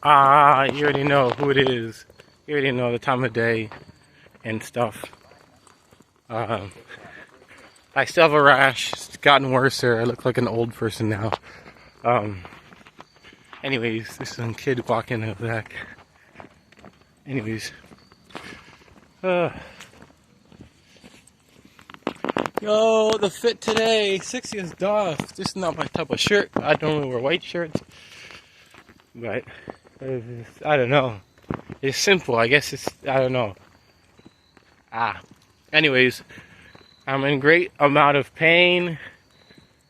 You already know who it is. You already know the time of day and stuff. Um, I still have a rash. It's gotten worse there. I look like an old person now. Um, anyways, there's some kid walking in the back. Anyways. Yo, the fit today, sexy as duff. This is not my type of shirt. I don't really wear white shirts. But, I don't know. It's simple. I guess I don't know. Anyways, I'm in great amount of pain.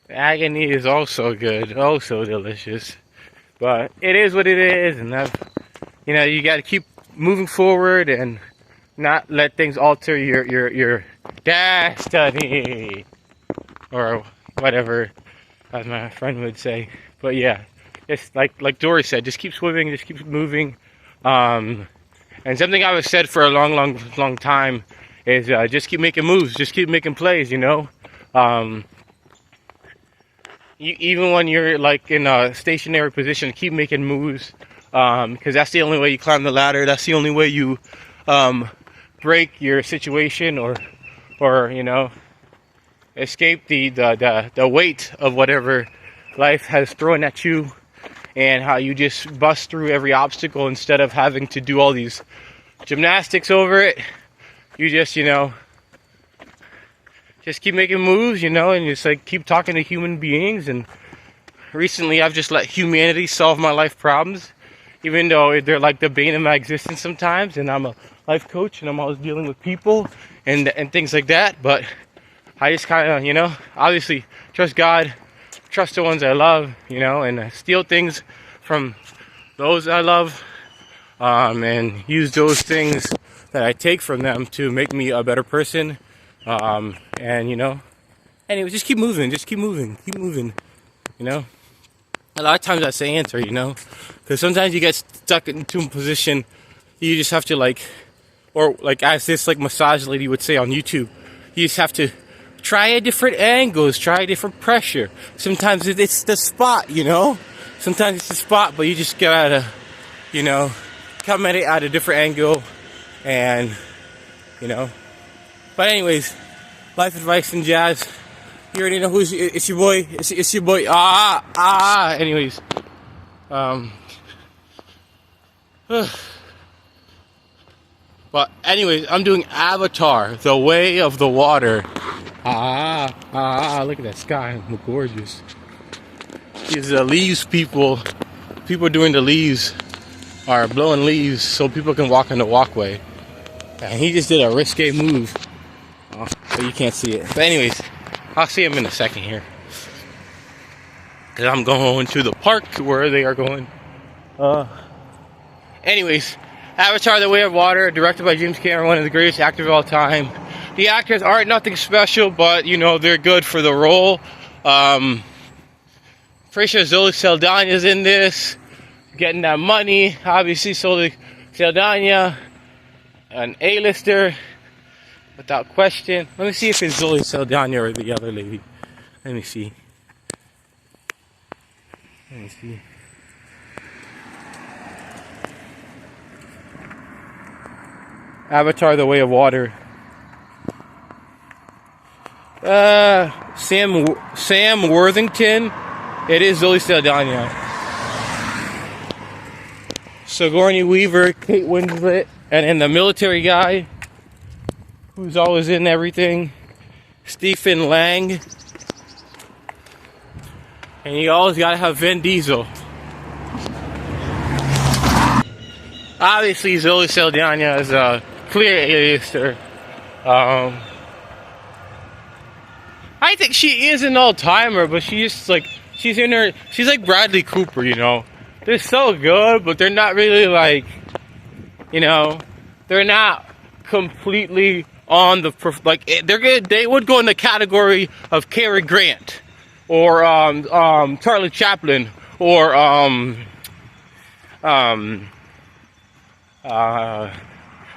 Agony is also good. Also delicious. But it is what it is. And you got to keep moving forward and not let things alter your destiny. Or whatever, as my friend would say. But yeah, it's like Dory said, just keep swimming, just keep moving. And something I've said for a long time is just keep making moves, just keep making plays, even when you're like in a stationary position, keep making moves, because that's the only way you climb the ladder. That's the only way you break your situation or escape the weight of whatever life has thrown at you, and how you just bust through every obstacle instead of having to do all these gymnastics over it. You just keep making moves, and just like keep talking to human beings. And recently I've just let humanity solve my life problems, even though they're like the bane of my existence sometimes, and I'm a life coach and I'm always dealing with people and things like that. But I just kind of, obviously trust God, trust the ones I love, and steal things from those I love, and use those things that I take from them to make me a better person. Anyway, just keep moving, keep moving. A lot of times I say answer, because sometimes you get stuck into a position, you just have to or as this massage lady would say on YouTube, you just have to try a different angles, try a different pressure. Sometimes it's the spot, Sometimes it's the spot, but you just gotta, come at it at a different angle, and, But anyways, life advice and jazz. You already know it's your boy. It's your boy. Anyways, but anyways, I'm doing Avatar: The Way of the Water. Look at that sky, gorgeous. These leaves people doing the leaves are blowing leaves so people can walk on the walkway. And he just did a risque move. But you can't see it. But anyways, I'll see him in a second here. Because I'm going to the park where they are going. Anyways, Avatar: The Way of Water, directed by James Cameron, one of the greatest actors of all time. The actors aren't nothing special, but, they're good for the role. Pretty sure Zoe Saldana is in this, getting that money. Obviously, Zoe Saldana, an A-lister, without question. Let me see if it's Zoe Saldana or the other lady. Let me see. Avatar: The Way of Water. Sam Worthington. It is Zoe Saldana. Sigourney Weaver, Kate Winslet, and then the military guy who's always in everything, Stephen Lang. And you always gotta have Vin Diesel. Obviously, Zoe Saldana is a clear A-lister. I think she is an all-timer, but she's like Bradley Cooper, They're so good, but they're not really they're not completely on the they would go in the category of Cary Grant or Charlie Chaplin or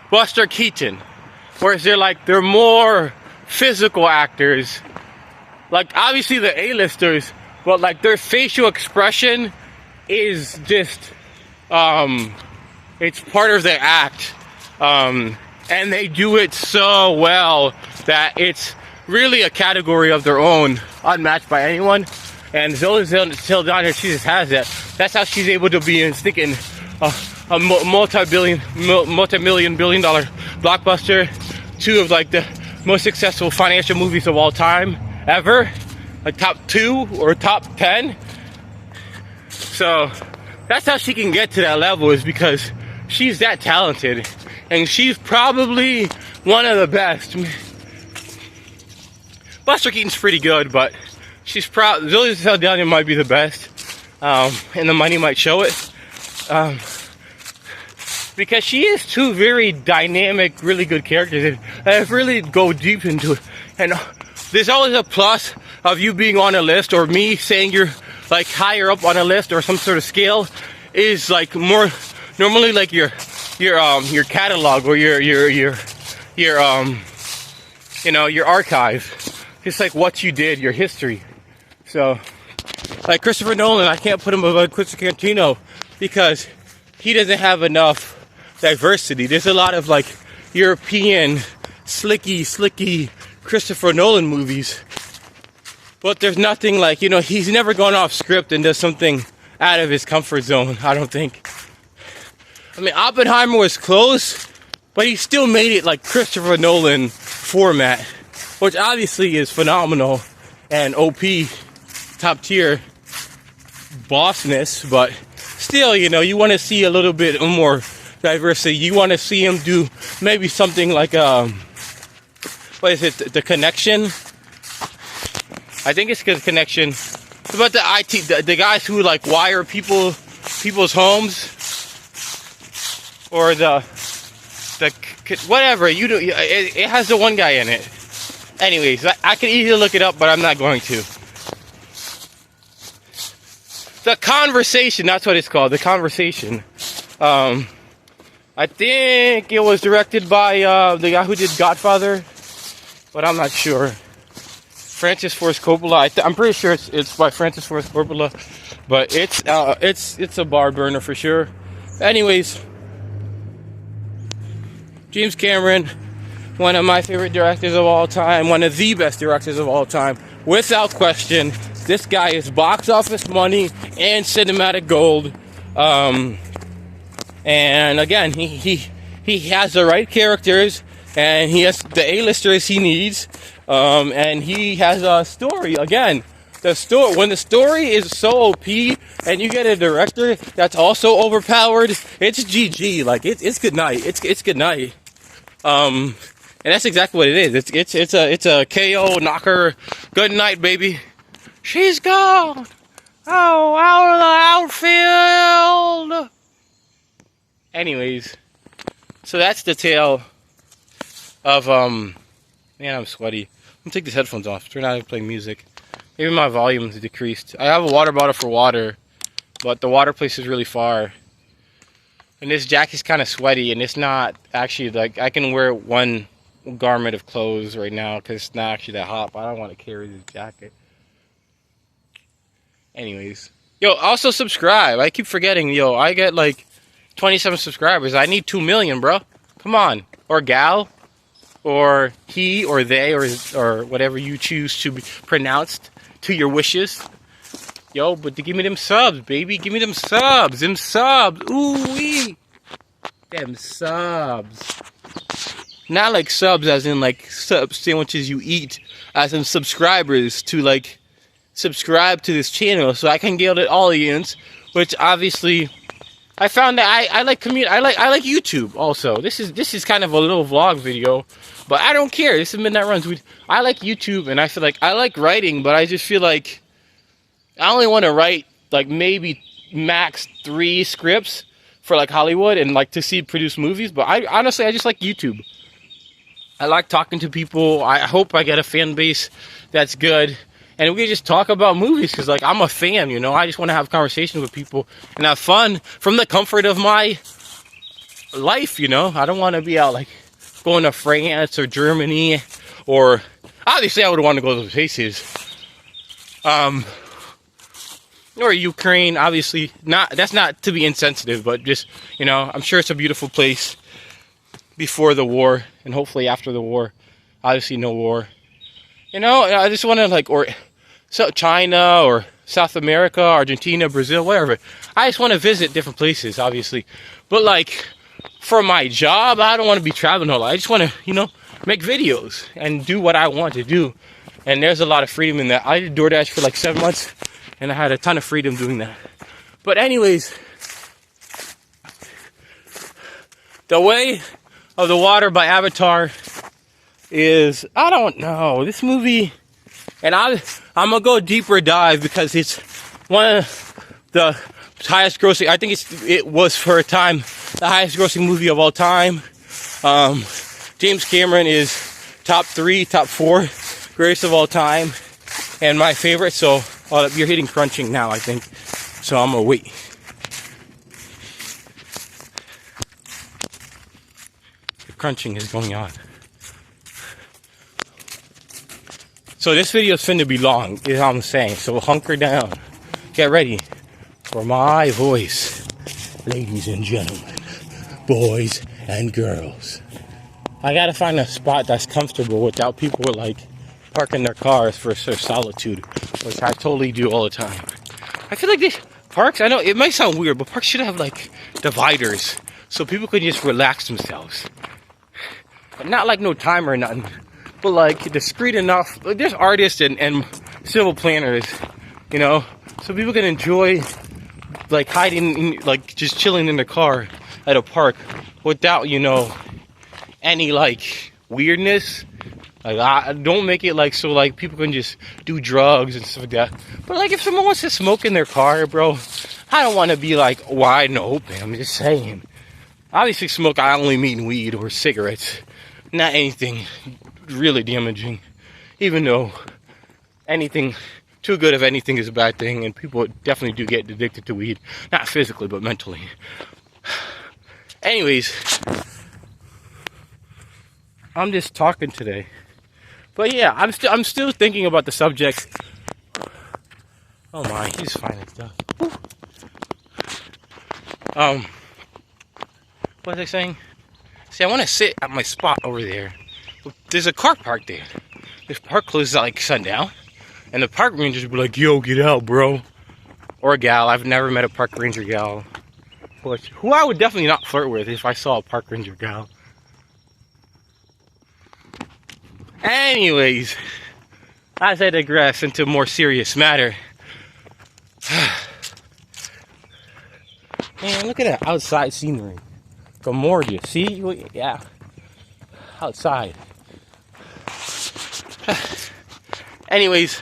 Buster Keaton, whereas they're more physical actors. Obviously the A-listers, but their facial expression is just It's part of their act. And they do it so well that it's really a category of their own, unmatched by anyone. And Zoe Saldana, she just has that. That's how she's able to be in sticking a multi-million billion-dollar blockbuster, two of like the most successful financial movies of all time ever, like top 2 or top 10. So that's how she can get to that level, is because she's that talented, and she's probably one of the best. Buster Keaton's pretty good, but she's Zoe Saldana might be the best, and the money might show it, because she is two very dynamic, really good characters that really go deep into it. And there's always a plus of you being on a list, or me saying you're like higher up on a list or some sort of scale, is like more normally like your catalog or your you know, your archive. Just like what you did, your history. So, like Christopher Nolan, I can't put him above Quentin Tarantino because he doesn't have enough diversity. There's a lot of like European slicky Christopher Nolan movies, but there's nothing like, you know, he's never gone off script and does something out of his comfort zone, I don't think. I mean, Oppenheimer was close, but he still made it like Christopher Nolan format, which obviously is phenomenal and OP, top tier bossness, but still, you know, you want to see a little bit more diversity. You want to see him do maybe something like, what is it, The Connection? I think it's The Connection. It's about the guys who like wire people's homes, or the whatever, you do, it has the one guy in it. Anyways, I could easily look it up, but I'm not going to. The Conversation, that's what it's called, The Conversation. I think it was directed by the guy who did Godfather, but I'm not sure. Francis Ford Coppola. I'm pretty sure it's by Francis Ford Coppola, but it's a bar burner for sure. Anyways, James Cameron, one of my favorite directors of all time, one of the best directors of all time, without question. This guy is box office money and cinematic gold. And again, he has the right characters, and he has the A-listers he needs, and he has a story. Again, when the story is so OP and you get a director that's also overpowered, it's GG. Like it's good night. It's good night. And that's exactly what it is. It's a KO knocker. Good night, baby. She's gone. Oh, out of the outfield. Anyways, so that's the tale of man, I'm sweaty. I'm gonna take these headphones off. Turn on playing music. Maybe my volume is decreased. I have a water bottle for water, but the water place is really far. And this jacket's kind of sweaty, and it's not actually like I can wear one garment of clothes right now because it's not actually that hot, but I don't want to carry this jacket. Anyways, yo, also subscribe. I keep forgetting, yo, I get like 27 subscribers. I need 2 million, bro. Come on. Or gal, or he, or they, or whatever you choose to be pronounced to your wishes. Yo, but give me them subs, baby. Give me them subs. Them subs. Ooh-wee. Them subs. Not like subs as in like sub sandwiches you eat, as in subscribers to like subscribe to this channel so I can get an audience, which obviously I found that I like I like YouTube also. This is kind of a little vlog video, but I don't care. This is Midnight Runs. I like YouTube, and I feel like I like writing, but I just feel like I only want to write like maybe max 3 scripts for like Hollywood and like to see produce movies. But I honestly just like YouTube. I like talking to people. I hope I get a fan base that's good, and we can just talk about movies because like I'm a fan, you know. I just want to have conversations with people and have fun from the comfort of my life, you know. I don't want to be out like going to France or Germany, or obviously I would want to go to those places. or Ukraine. Obviously, not. That's not to be insensitive, but just, you know, I'm sure it's a beautiful place before the war, and hopefully after the war. Obviously, no war. You know, I just want to like, or so China or South America, Argentina, Brazil, whatever. I just want to visit different places, obviously. But like, for my job, I don't want to be traveling all. I just want to, you know, make videos and do what I want to do. And there's a lot of freedom in that. I did DoorDash for like 7 months, and I had a ton of freedom doing that. But anyways, The Way of the Water by Avatar is, I don't know, this movie, and I'm gonna go deeper dive because it's one of the highest grossing, I think it was for a time the highest grossing movie of all time. James Cameron is top 3, top 4 greatest of all time, and my favorite. So you're hitting crunching now, I think, so I'm gonna wait. The crunching is going on. So this video is finna be long, is what I'm saying. So hunker down, get ready for my voice, ladies and gentlemen, boys and girls. I gotta find a spot that's comfortable without people like parking their cars for their solitude, which I totally do all the time. I feel like these parks, I know it might sound weird, but parks should have like dividers so people could just relax themselves. But not like no timer or nothing, but like discreet enough. Like, there's artists and civil planners, you know, so people can enjoy like hiding, like just chilling in their car at a park without, you know, any like weirdness. Like, I don't make it like so like people can just do drugs and stuff like that. But like if someone wants to smoke in their car, bro, I don't want to be like wide and open. I'm just saying. Obviously, smoke, I only mean weed or cigarettes, not anything really damaging. Even though anything too good of anything is a bad thing, and people definitely do get addicted to weed, not physically but mentally. Anyways, I'm just talking today. But yeah, I'm still thinking about the subject. Oh my, he's fine and stuff. What was I saying? See, I want to sit at my spot over there. There's a car parked there. This park closes at like sundown, and the park rangers will be like, "Yo, get out, bro," or gal. I've never met a park ranger gal, who I would definitely not flirt with if I saw a park ranger gal. Anyways, as I digress into a more serious matter, man, look at that outside scenery. Gorgeous, see? Yeah, outside. Anyways,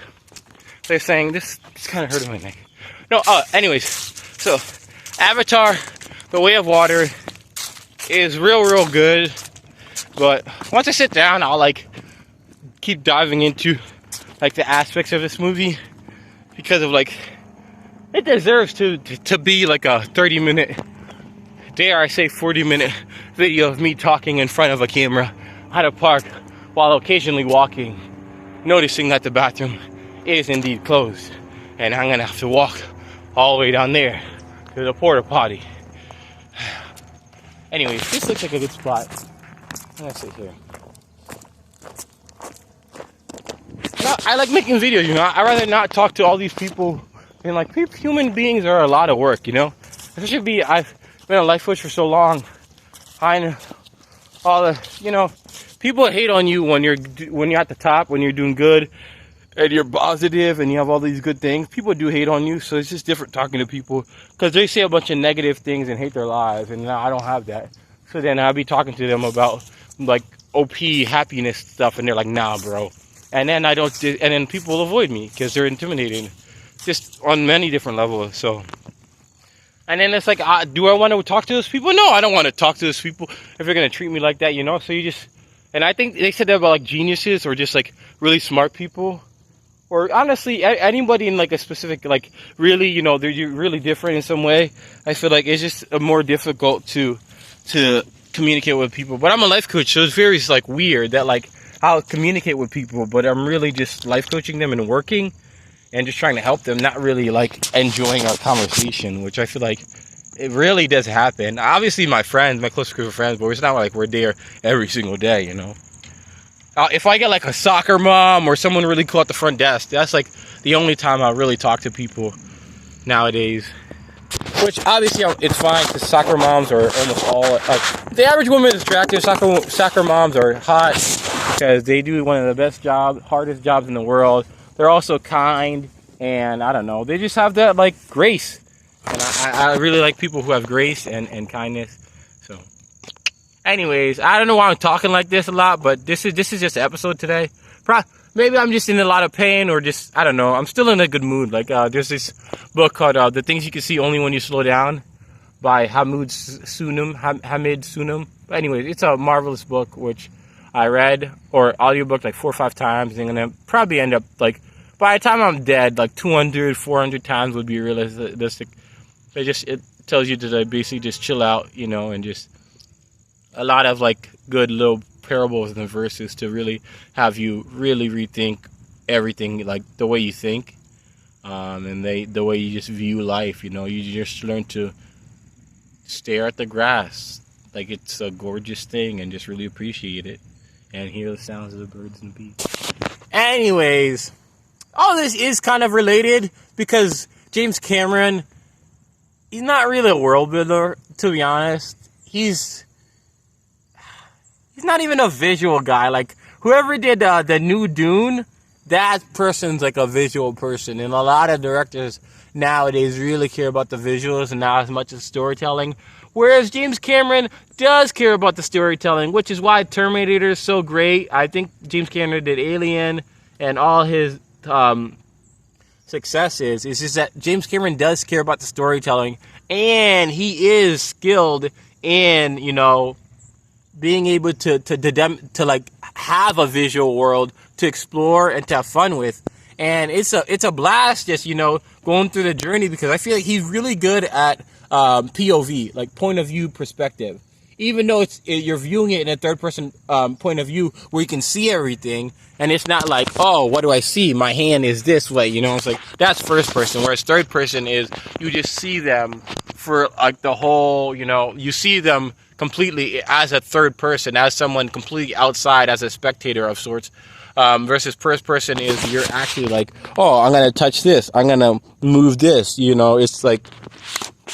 they're saying this kind of hurting my neck. No, anyways, so Avatar, The Way of Water is real good, but once I sit down, I'll like keep diving into like the aspects of this movie, because of like it deserves to be like a 30-minute, dare I say 40-minute video of me talking in front of a camera at a park while occasionally walking, noticing that the bathroom is indeed closed, and I'm gonna have to walk all the way down there to the porta potty. Anyways, this looks like a good spot. I'm gonna sit here. I like making videos, you know. I'd rather not talk to all these people, and like human beings are a lot of work, you know. Especially I've been a life coach for so long. I know all the, you know, people hate on you when you're at the top, when you're doing good, and you're positive, and you have all these good things. People do hate on you, so it's just different talking to people because they say a bunch of negative things and hate their lives, and I don't have that. So then I'll be talking to them about like OP happiness stuff, and they're like, "Nah, bro." And then and then people avoid me because they're intimidating, just on many different levels. So, and then it's like, do I want to talk to those people? No, I don't want to talk to those people if they're gonna treat me like that, you know. So you just, and I think they said that about like geniuses or just like really smart people, or honestly anybody in like a specific like really, you know, they're really different in some way. I feel like it's just more difficult to communicate with people. But I'm a life coach, so it's very like weird that like I'll communicate with people, but I'm really just life coaching them and working and just trying to help them, not really like enjoying our conversation, which I feel like it really does happen. Obviously, my friends, my close group of friends, but it's not like we're there every single day, you know. If I get like a soccer mom or someone really cool at the front desk, that's like the only time I really talk to people nowadays. Which obviously it's fine because soccer moms are almost all the average woman is attractive. Soccer moms are hot because they do one of the best jobs, hardest jobs in the world. They're also kind, and I don't know, they just have that like grace. And I really like people who have grace and kindness. So, anyways, I don't know why I'm talking like this a lot, but this is just an episode today. Maybe I'm just in a lot of pain, or just, I don't know, I'm still in a good mood. Like, there's this book called The Things You Can See Only When You Slow Down by Hamid Sunam. But anyways, it's a marvelous book, which I read, or audiobook, like 4 or 5 times. And I'm going to probably end up, like, by the time I'm dead, like 200, 400 times would be realistic. It tells you to basically just chill out, you know, and just a lot of, like, good little parables and verses to really have you really rethink everything, like the way you think, and the way you just view life. You know, you just learn to stare at the grass like it's a gorgeous thing and just really appreciate it and hear the sounds of the birds and the bees. Anyways, all this is kind of related because James Cameron, he's not really a world builder, to be honest. He's not even a visual guy. Like, whoever did the new Dune, that person's like a visual person. And a lot of directors nowadays really care about the visuals and not as much as storytelling. Whereas James Cameron does care about the storytelling, which is why Terminator is so great. I think James Cameron did Alien and all his successes. It's just that James Cameron does care about the storytelling, and he is skilled in, you know, being able to like have a visual world to explore and to have fun with. And it's a blast just, you know, going through the journey, because I feel like he's really good at POV, like point of view perspective. Even though you're viewing it in a third person point of view where you can see everything, and it's not like, oh, what do I see? My hand is this way, you know? It's like, that's first person, whereas third person is you just see them for like the whole, you know, you see them completely as a third person, as someone completely outside, as a spectator of sorts, versus first person is you're actually like, oh, I'm going to touch this, I'm going to move this, you know? It's like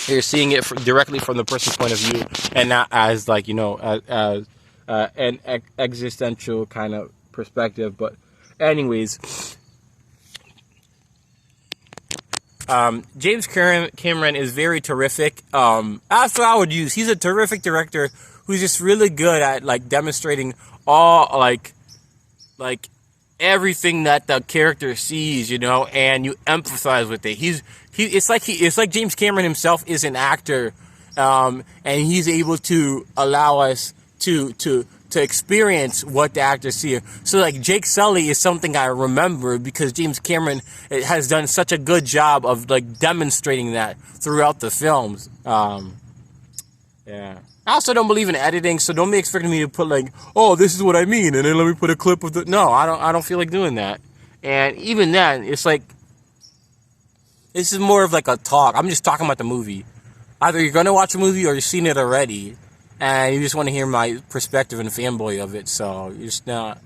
you're seeing it directly from the person's point of view, and not as like, you know, as an existential kind of perspective. But anyways, James Cameron is very terrific. That's what I would use. He's a terrific director who's just really good at like demonstrating all like everything that the character sees, you know, and you empathize with it. It's like James Cameron himself is an actor, and he's able to allow us to experience what the actors see. So like Jake Sully is something I remember because James Cameron has done such a good job of like demonstrating that throughout the films. Yeah. I also don't believe in editing, so don't be expecting me to put like, oh, this is what I mean, and then let me put a clip of the. No, I don't feel like doing that. And even then, it's like, this is more of like a talk. I'm just talking about the movie. Either you're gonna watch a movie or you've seen it already, and you just want to hear my perspective and fanboy of it. So you're just not.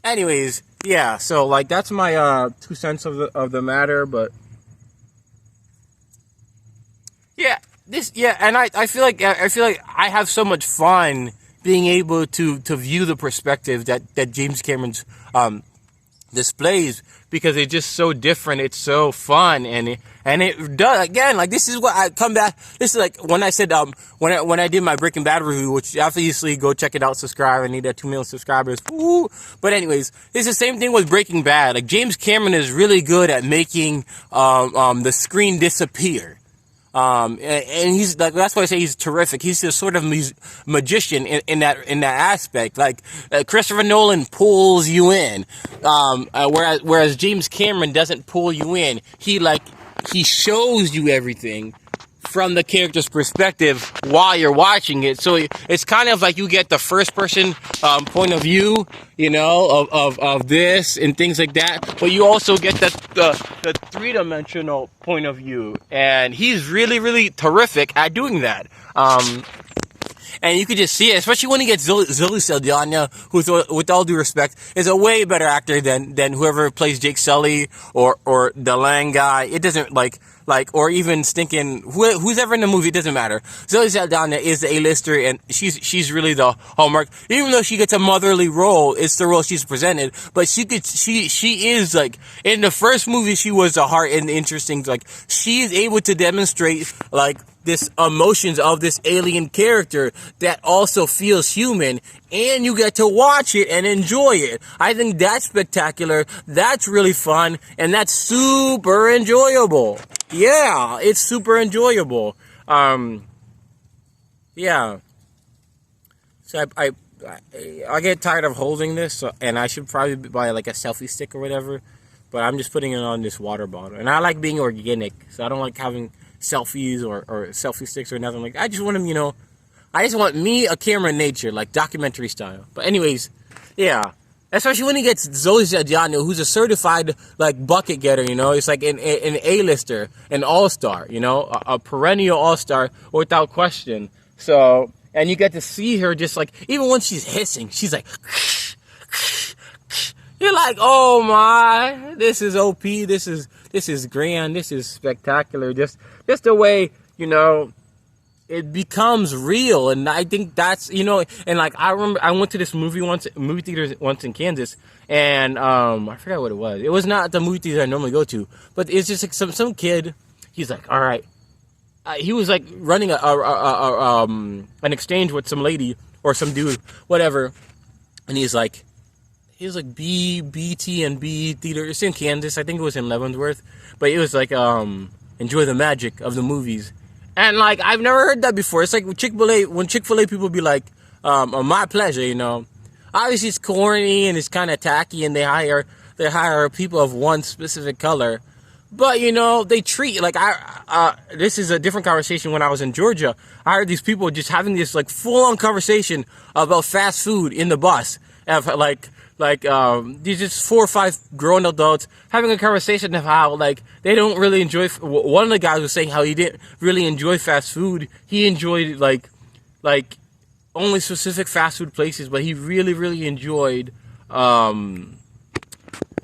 Anyways, yeah. So like that's my 2 cents of the matter. But yeah, and I feel like I have so much fun being able to view the perspective that James Cameron's displays, because it's just so different. It's so fun, and it does, again, like, this is what I come back. This is like when I said when I did my Breaking Bad review, which obviously go check it out, subscribe. I need 2 million subscribers. Woo! But anyways, it's the same thing with Breaking Bad. Like, James Cameron is really good at making the screen disappear. And he's like, that's why I say he's terrific. He's a sort of magician in that aspect. Like, Christopher Nolan pulls you in, whereas James Cameron doesn't pull you in. He shows you everything from the character's perspective while you're watching it. So it's kind of like you get the first person point of view, you know, of this and things like that. But you also get the three-dimensional point of view. And he's really, really terrific at doing that. And you could just see it, especially when he gets Zoe Saldana, who, with all due respect, is a way better actor than whoever plays Jake Sully or the Lang guy. It doesn't or even stinking who's ever in the movie. It doesn't matter. Zoe Saldana is the A-lister, and she's really the hallmark. Even though she gets a motherly role, it's the role she's presented. But she is like in the first movie, she was the heart and the interesting. Like she is able to demonstrate like this emotions of this alien character that also feels human, and you get to watch it and enjoy it. I think that's spectacular. That's really fun, and that's super enjoyable. Yeah, it's super enjoyable. Yeah. So I get tired of holding this, and I should probably buy like a selfie stick or whatever. But I'm just putting it on this water bottle, and I like being organic, so I don't like having selfies or selfie sticks or nothing like that. I just want them, you know, I just want me a camera in nature, like documentary style. But anyways, yeah, especially when he gets Zoe Saldana, who's a certified like bucket getter, you know, it's like an A-lister, an all-star, you know, a perennial all-star without question. So, and you get to see her just like, even when she's hissing, she's like, you're like, oh my, this is OP, this is grand, this is spectacular. Just the way, you know, it becomes real. And I think that's, you know, and like I remember I went to this movie theater once in Kansas, and I forgot what it was. It was not the movie theater I normally go to, but it's just like some kid. He's like, all right, he was like running an exchange with some lady or some dude, whatever, and he's like B, T, and B theater. It's in Kansas. I think it was in Leavenworth. But it was like, enjoy the magic of the movies. And like, I've never heard that before. It's like when Chick-fil-A people be like, my pleasure, you know. Obviously it's corny and it's kind of tacky, and they hire people of one specific color. But, you know, they treat, like, this is a different conversation when I was in Georgia. I heard these people just having this, like, full-on conversation about fast food in the bus. These just 4 or 5 grown adults having a conversation of how, like, they don't really enjoy. One of the guys was saying how he didn't really enjoy fast food. He enjoyed, like only specific fast food places, but he really, really enjoyed,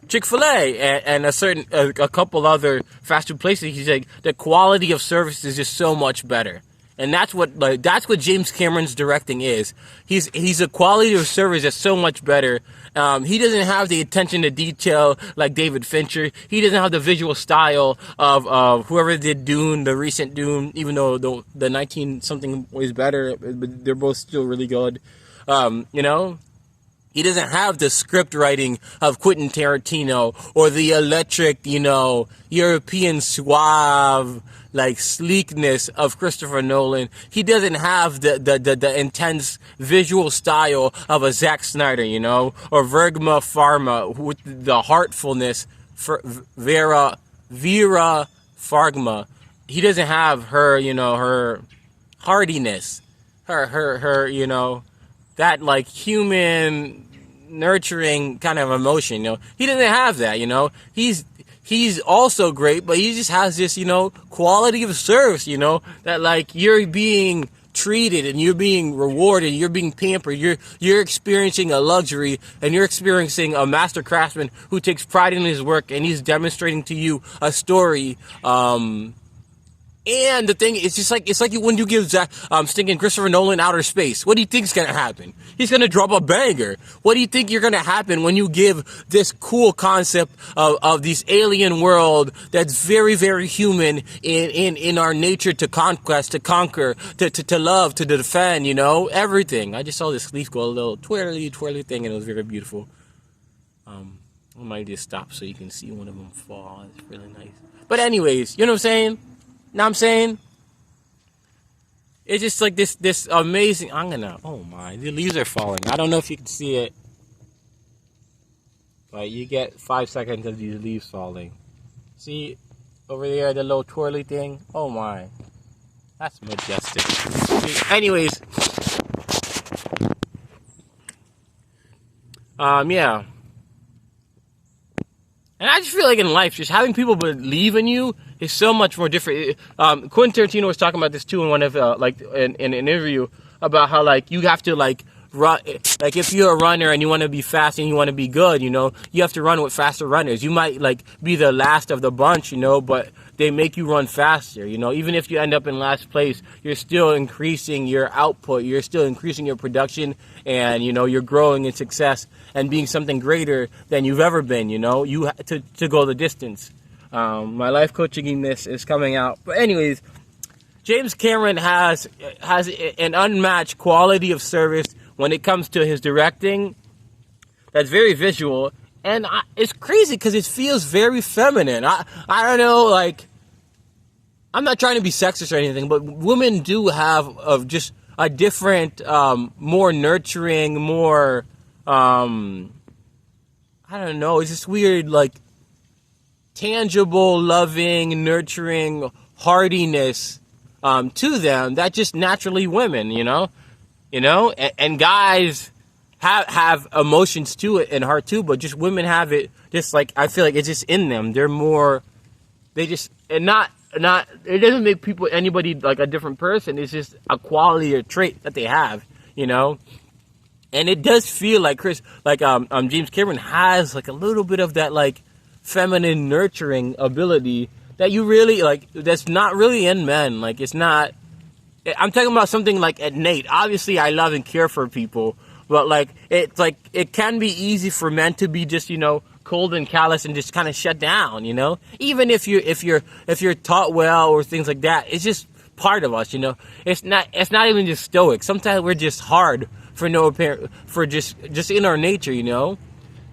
Chick-fil-A and a couple other fast food places. He's like, the quality of service is just so much better. And that's what James Cameron's directing is. He's a quality of service that's so much better. He doesn't have the attention to detail like David Fincher. He doesn't have the visual style of whoever did Dune, the recent Dune, even though the 19-something was better, but they're both still really good. You know? He doesn't have the script writing of Quentin Tarantino or the electric, you know, European suave, like, sleekness of Christopher Nolan. He doesn't have the intense visual style of a Zack Snyder, you know, or Vergma Farma with the heartfulness for Vera Fargma. He doesn't have her, you know, her hardiness, her, you know, that like human nurturing kind of emotion, you know. He doesn't have that, you know. He's also great, but he just has this, you know, quality of service, you know, that like you're being treated and you're being rewarded, you're being pampered, you're experiencing a luxury, and you're experiencing a master craftsman who takes pride in his work, and he's demonstrating to you a story. And the thing, it's like when you give stinking Christopher Nolan outer space. What do you think's gonna happen? He's gonna drop a banger. What do you think you're gonna happen when you give this cool concept of this alien world that's very, very human in our nature to conquest, to conquer, to love, to defend, you know, everything. I just saw this leaf go a little twirly thing, and it was very beautiful. I might just stop so you can see one of them fall. It's really nice. But anyways, you know what I'm saying? Know what I'm saying? It's just like this amazing. Oh my, the leaves are falling. I don't know if you can see it, but you get 5 seconds of these leaves falling. See over there, the little twirly thing? Oh my. That's majestic. Anyways, yeah. And I just feel like in life, just having people believe in you is so much more different. Quentin Tarantino was talking about this too in one of in an interview about how like you have to like run, like if you're a runner and you want to be fast and you want to be good, you know, you have to run with faster runners. You might like be the last of the bunch, you know, but they make you run faster, you know. Even if you end up in last place, you're still increasing your output, you're still increasing your production, and you know you're growing in success and being something greater than you've ever been, you know. You to go the distance. My life coaching in this is coming out, but anyways, James Cameron has an unmatched quality of service when it comes to his directing. That's very visual, and it's crazy because it feels very feminine. I don't know, like, I'm not trying to be sexist or anything, but women do have just a different, more nurturing, more, I don't know, it's just weird, like, tangible, loving, nurturing hardiness to them that just naturally women, you know, and guys have emotions to it and heart too, but just women have it just like, I feel like it's just in them. They're more, they just, and not, it doesn't make anybody like a different person. It's just a quality or trait that they have, you know. And it does feel like James Cameron has like a little bit of that like feminine nurturing ability that you really like, that's not really in men. Like, it's not, I'm talking about something like innate. Obviously I love and care for people, but like it's like it can be easy for men to be just, you know, cold and callous and just kind of shut down, you know. Even if you're taught well or things like that, it's just part of us, you know. It's not even just stoic. Sometimes we're just hard for no apparent, for just in our nature, you know.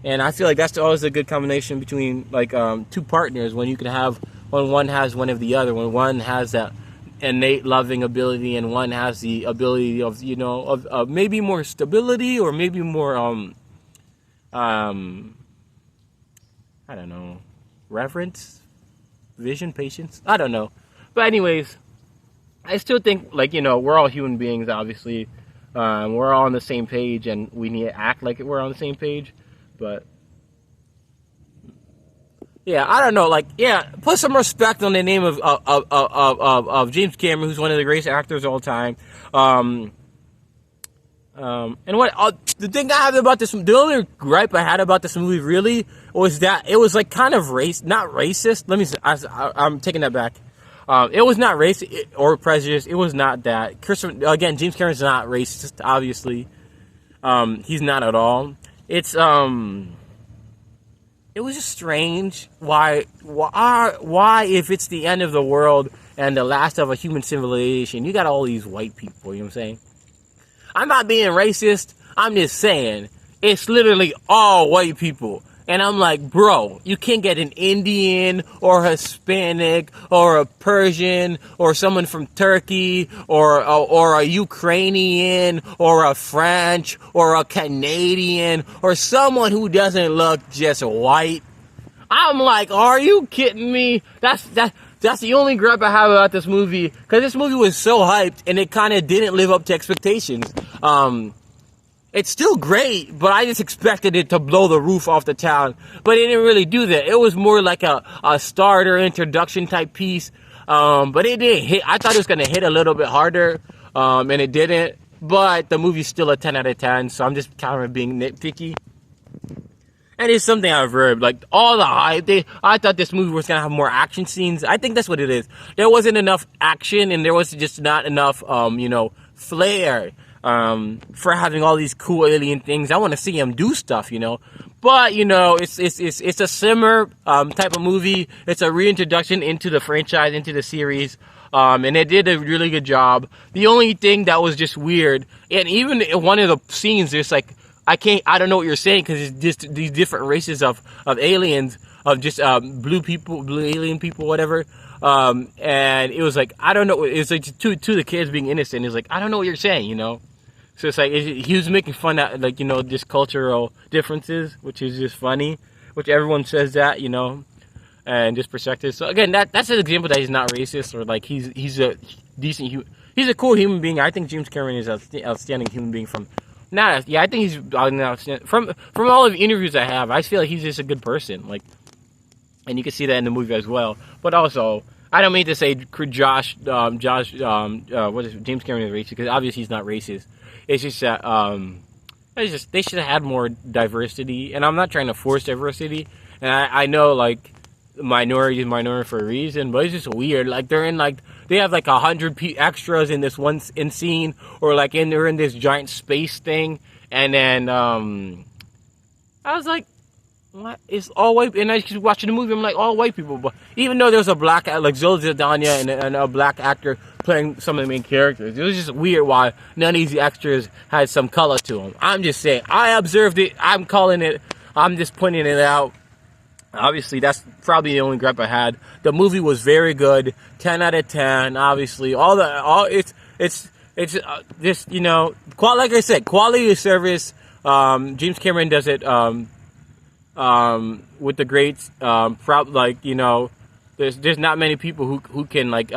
And I feel like that's always a good combination between like two partners, when you can have, when one has one of the other, when one has that innate loving ability and one has the ability of, you know, of maybe more stability or maybe more I don't know, reverence, vision, patience, I don't know. But anyways, I still think, like, you know, we're all human beings, obviously. We're all on the same page, and we need to act like we're on the same page. But yeah, I don't know. Like, yeah, put some respect on the name of James Cameron, who's one of the greatest actors of all time. And what the thing I have about this, the only gripe I had about this movie really was that it was like kind of not racist. Let me say, I'm taking that back. It was not racist or prejudiced. It was not that. James Cameron's not racist, obviously. He's not at all. It was just strange. Why, if it's the end of the world and the last of a human civilization, you got all these white people, you know what I'm saying? I'm not being racist. I'm just saying, it's literally all white people. And I'm like, bro, you can't get an Indian or Hispanic or a Persian or someone from Turkey or a Ukrainian or a French or a Canadian or someone who doesn't look just white. I'm like, are you kidding me? That's the only gripe I have about this movie, because this movie was so hyped and it kind of didn't live up to expectations. It's still great, but I just expected it to blow the roof off the town. But it didn't really do that. It was more like a starter introduction type piece. But it didn't hit. I thought it was going to hit a little bit harder, and it didn't. But the movie's still a 10 out of 10, so I'm just kind of being nitpicky. And it's something I've heard, like, all the hype. I thought this movie was going to have more action scenes. I think that's what it is. There wasn't enough action, and there was just not enough, flair for having all these cool alien things. I want to see him do stuff, you know. But, you know, it's a simmer type of movie. It's a reintroduction into the franchise, into the series. And it did a really good job. The only thing that was just weird, and even in one of the scenes, there's like, I don't know what you're saying, because it's just these different races of aliens, of just blue alien people, whatever. And it was like, I don't know, it's like to the kids being innocent, it's like, I don't know what you're saying, you know. So it's like, he was making fun of, like, you know, just cultural differences, which is just funny, which everyone says that, you know, and just perspective. So again, that's an example that he's not racist, or like he's decent human. He's a cool human being. I think James Cameron is an outstanding human being. I think he's outstanding. From all of the interviews I have, I feel like he's just a good person. Like, and you can see that in the movie as well. But also, I don't mean to say James Cameron is racist, because obviously he's not racist. It's just that they should have had more diversity, and I'm not trying to force diversity. And I know like minority is minority for a reason, but it's just weird. Like they have like 100 extras in this one scene, or like they're in this giant space thing, and then I was like, what? It's all white, and I keep watching the movie. I'm like, all white people, but even though there's a black, like Zoe Saldana and a black actor playing some of the main characters, it was just weird why none of these extras had some color to them. I'm just saying, I observed it. I'm calling it. I'm just pointing it out. Obviously, that's probably the only gripe I had. The movie was very good, 10 out of 10. Obviously, it's just, you know, like I said, quality of service. James Cameron does it. With the greats, like, you know, there's not many people who can like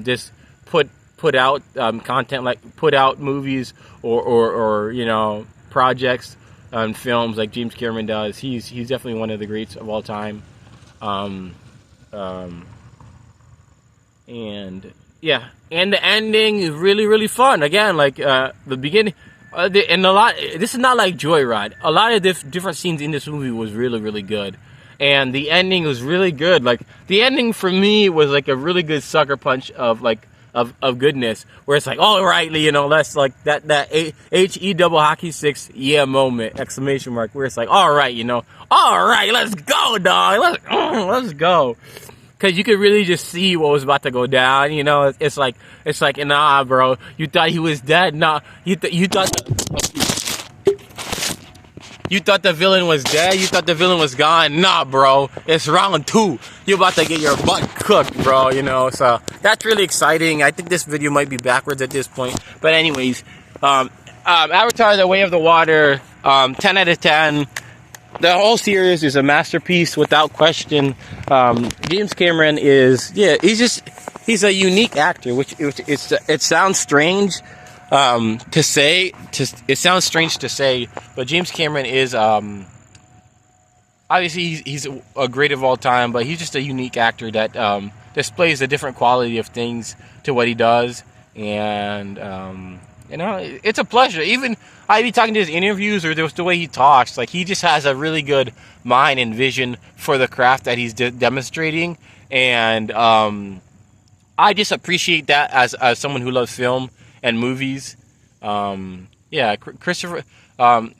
just put out content, like put out movies or you know, projects and films like James Cameron does. He's definitely one of the greats of all time. And yeah, and the ending is really fun. Again, like the beginning. And a lot. This is not like Joyride. A lot of different scenes in this movie was really good, and the ending was really good. Like the ending for me was like a really good sucker punch of goodness, where it's like, all right, you know, that's like that HE double hockey sticks moment exclamation mark, where it's like, all right, you know, all right, let's go, dog, let's go. Cause you could really just see what was about to go down, you know. It's like, nah, bro. You thought he was dead? Nah, you thought the villain was dead. You thought the villain was gone? Nah, bro. It's round 2. You about to get your butt cooked, bro. You know. So that's really exciting. I think this video might be backwards at this point, but anyways, Avatar: The Way of the Water, 10 out of 10. The whole series is a masterpiece without question. James Cameron is, he's a unique actor, which it sounds strange to say. It sounds strange to say, but James Cameron is obviously he's a great of all time, but he's just a unique actor that displays a different quality of things to what he does, and you know, it's a pleasure. Even I be talking to his interviews or just the way he talks, like he just has a really good mind and vision for the craft that he's demonstrating, and I just appreciate that as someone who loves film and movies. Yeah, Christopher,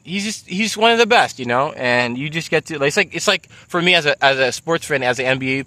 he's one of the best, you know, and you just get to, it's like for me as a sports fan, as the NBA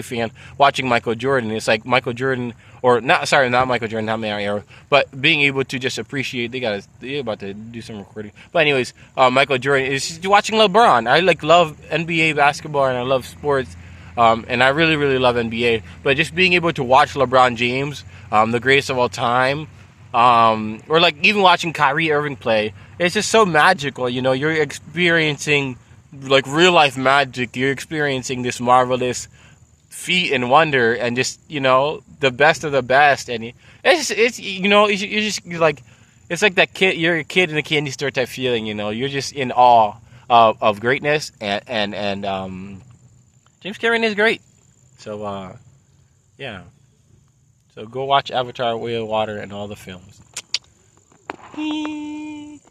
fan, watching Michael Jordan. It's like Michael Jordan, or not Michael Jordan, not Mario, but being able to just appreciate. They're about to do some recording, but anyways, Michael Jordan is just watching LeBron. I love NBA basketball and I love sports, and I really love NBA. But just being able to watch LeBron James, the greatest of all time, or like even watching Kyrie Irving play, it's just so magical. You know, you're experiencing like real life magic. You're experiencing this marvelous feat and wonder, and just, you know, the best of the best. And it's you know, you're just like, it's like that kid, you're a kid in a candy store type feeling. You know, you're just in awe of greatness, and James Cameron is great. So yeah, so go watch Avatar: Way of Water and all the films.